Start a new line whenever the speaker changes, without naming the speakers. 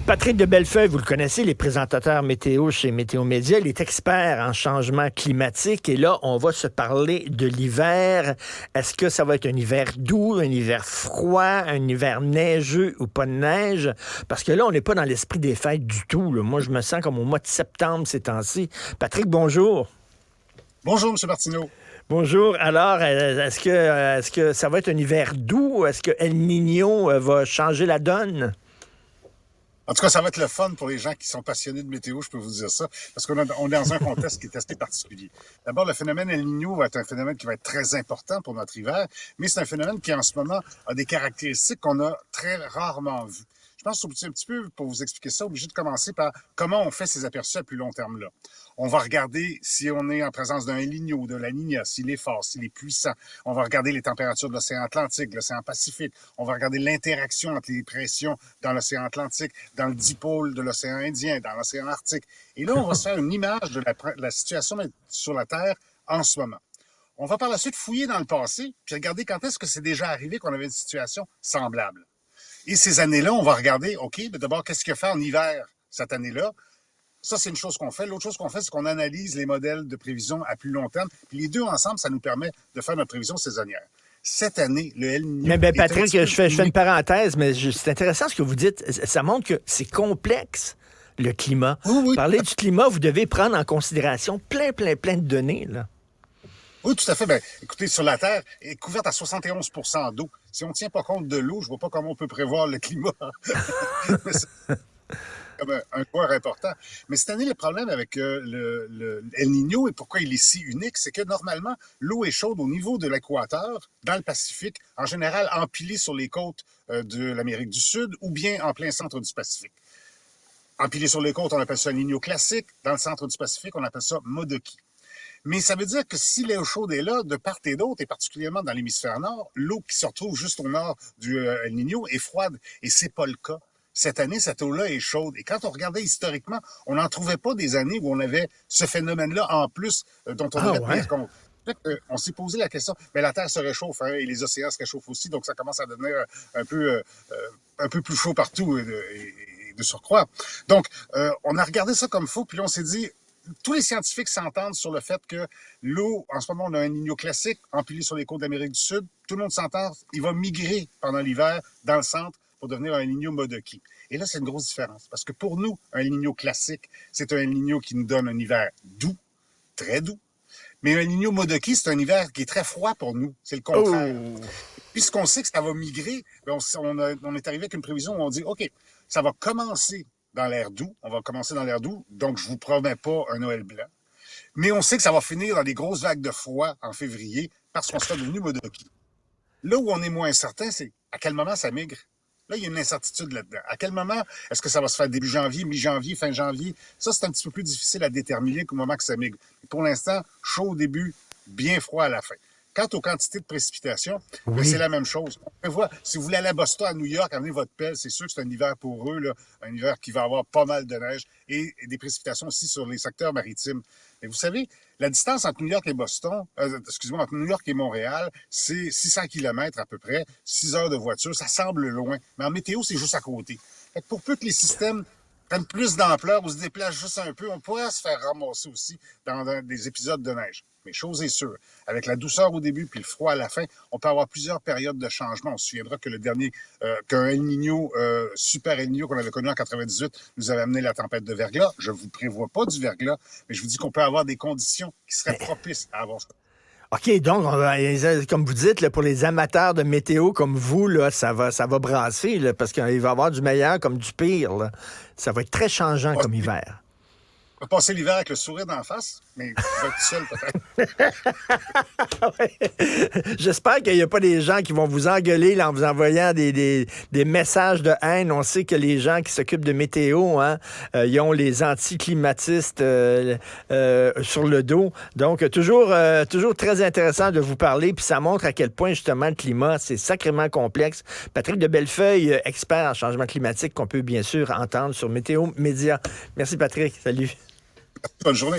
Patrick de Bellefeuille, vous le connaissez, les présentateurs météo chez Météo Média, il est expert en changement climatique. Et là, on va se parler de l'hiver. Est-ce que ça va être un hiver doux, un hiver froid, un hiver neigeux ou pas de neige? Parce que là, on n'est pas dans l'esprit des fêtes du tout, là. Moi, je me sens comme au mois de septembre ces temps-ci. Patrick, bonjour.
Bonjour, M. Martineau.
Bonjour. Alors, est-ce que ça va être un hiver doux? Est-ce que El Niño va changer la donne?
En tout cas, ça va être le fun pour les gens qui sont passionnés de météo, je peux vous dire ça, parce on est dans un contexte qui est assez particulier. D'abord, le phénomène El Niño va être un phénomène qui va être très important pour notre hiver, mais c'est un phénomène qui, en ce moment, a des caractéristiques qu'on a très rarement vues. Je pense que c'est un petit peu, pour vous expliquer ça, obligé de commencer par comment on fait ces aperçus à plus long terme-là. On va regarder si on est en présence d'un El Niño, de la Niña, s'il est fort, s'il est puissant. On va regarder les températures de l'océan Atlantique, de l'océan Pacifique. On va regarder l'interaction entre les pressions dans l'océan Atlantique, dans le dipôle de l'océan Indien, dans l'océan Arctique. Et là, on va se faire une image de la situation sur la Terre en ce moment. On va par la suite fouiller dans le passé, puis regarder quand est-ce que c'est déjà arrivé qu'on avait une situation semblable. Et ces années-là, on va regarder, OK, mais d'abord, qu'est-ce qu'il a fait en hiver cette année-là? Ça, c'est une chose qu'on fait. L'autre chose qu'on fait, c'est qu'on analyse les modèles de prévision à plus long terme. Puis les deux ensemble, ça nous permet de faire notre prévision saisonnière. Cette année, le El Niño...
Mais Patrick, je fais une parenthèse, mais c'est intéressant ce que vous dites. Ça montre que c'est complexe, le climat.
Oui.
Parler du climat, vous devez prendre en considération plein de données, là.
Oui, tout à fait. Ben, écoutez, sur la Terre, elle est couverte à 71 % d'eau. Si on ne tient pas compte de l'eau, je ne vois pas comment on peut prévoir le climat. C'est comme un joueur important. Mais cette année, le problème avec le El Niño et pourquoi il est si unique, c'est que normalement, l'eau est chaude au niveau de l'équateur, dans le Pacifique, en général empilée sur les côtes de l'Amérique du Sud ou bien en plein centre du Pacifique. Empilée sur les côtes, on appelle ça El Niño classique. Dans le centre du Pacifique, on appelle ça Modoki. Mais ça veut dire que si l'eau chaude est là, de part et d'autre, et particulièrement dans l'hémisphère nord, l'eau qui se retrouve juste au nord du El Niño est froide. Et c'est pas le cas. Cette année, cette eau-là est chaude. Et quand on regardait historiquement, on n'en trouvait pas des années où on avait ce phénomène-là en plus dont on devait tenir compte. On s'est posé la question, mais la Terre se réchauffe hein, et les océans se réchauffent aussi, donc ça commence à devenir un peu plus chaud partout et de surcroît. Donc, on a regardé ça comme faux, puis là, on s'est dit, tous les scientifiques s'entendent sur le fait que l'eau, en ce moment, on a un Niño classique empilé sur les côtes d'Amérique du Sud. Tout le monde s'entend, il va migrer pendant l'hiver dans le centre pour devenir un Niño Modoki. Et là, c'est une grosse différence. Parce que pour nous, un Niño classique, c'est un Niño qui nous donne un hiver doux, très doux. Mais un Niño Modoki, c'est un hiver qui est très froid pour nous. C'est le contraire.
Oh.
Puisqu'on sait que ça va migrer, on est arrivé avec une prévision où on dit, OK, ça va commencer dans l'air doux. On va commencer dans l'air doux, donc je ne vous promets pas un Noël blanc. Mais on sait que ça va finir dans des grosses vagues de froid en février parce qu'on sera devenu Modoki. Là où on est moins certain, c'est à quel moment ça migre. Là, il y a une incertitude là-dedans. À quel moment est-ce que ça va se faire début janvier, mi-janvier, fin janvier? Ça, c'est un petit peu plus difficile à déterminer qu'au moment que ça migre. Et pour l'instant, chaud au début, bien froid à la fin. Quant aux quantités de précipitations,
Oui.
c'est la même chose. On prévoit, si vous voulez aller à Boston, à New York, amener votre pelle, c'est sûr que c'est un hiver pour eux, là, un hiver qui va avoir pas mal de neige et des précipitations aussi sur les secteurs maritimes. Mais vous savez, la distance entre New York et Boston, entre New York et Montréal, c'est 600 km à peu près, 6 heures de voiture, ça semble loin. Mais en météo, c'est juste à côté. Fait que pour peu que les systèmes prennent plus d'ampleur ou se déplacent juste un peu, on pourrait se faire ramasser aussi dans des épisodes de neige. Mais chose est sûre, avec la douceur au début puis le froid à la fin, on peut avoir plusieurs périodes de changement. On se souviendra que le dernier, qu'un El Niño, super El Niño qu'on avait connu en 98, nous avait amené la tempête de verglas. Je ne vous prévois pas du verglas, mais je vous dis qu'on peut avoir des conditions qui seraient propices à avoir ça.
OK, donc, comme vous dites, là, pour les amateurs de météo comme vous, là, ça va brasser, là, parce qu'il va y avoir du meilleur comme du pire, là. Ça va être très changeant comme hiver.
On va passer l'hiver avec le sourire d'en face, mais vous êtes seul peut-être.
J'espère qu'il n'y a pas des gens qui vont vous engueuler là, en vous envoyant des messages de haine. On sait que les gens qui s'occupent de météo, hein, ils ont les anticlimatistes sur le dos. Donc, toujours très intéressant de vous parler. Puis ça montre à quel point, justement, le climat, c'est sacrément complexe. Patrick de Bellefeuille, expert en changement climatique, qu'on peut bien sûr entendre sur Météo Média. Merci, Patrick. Salut.
Bonne journée.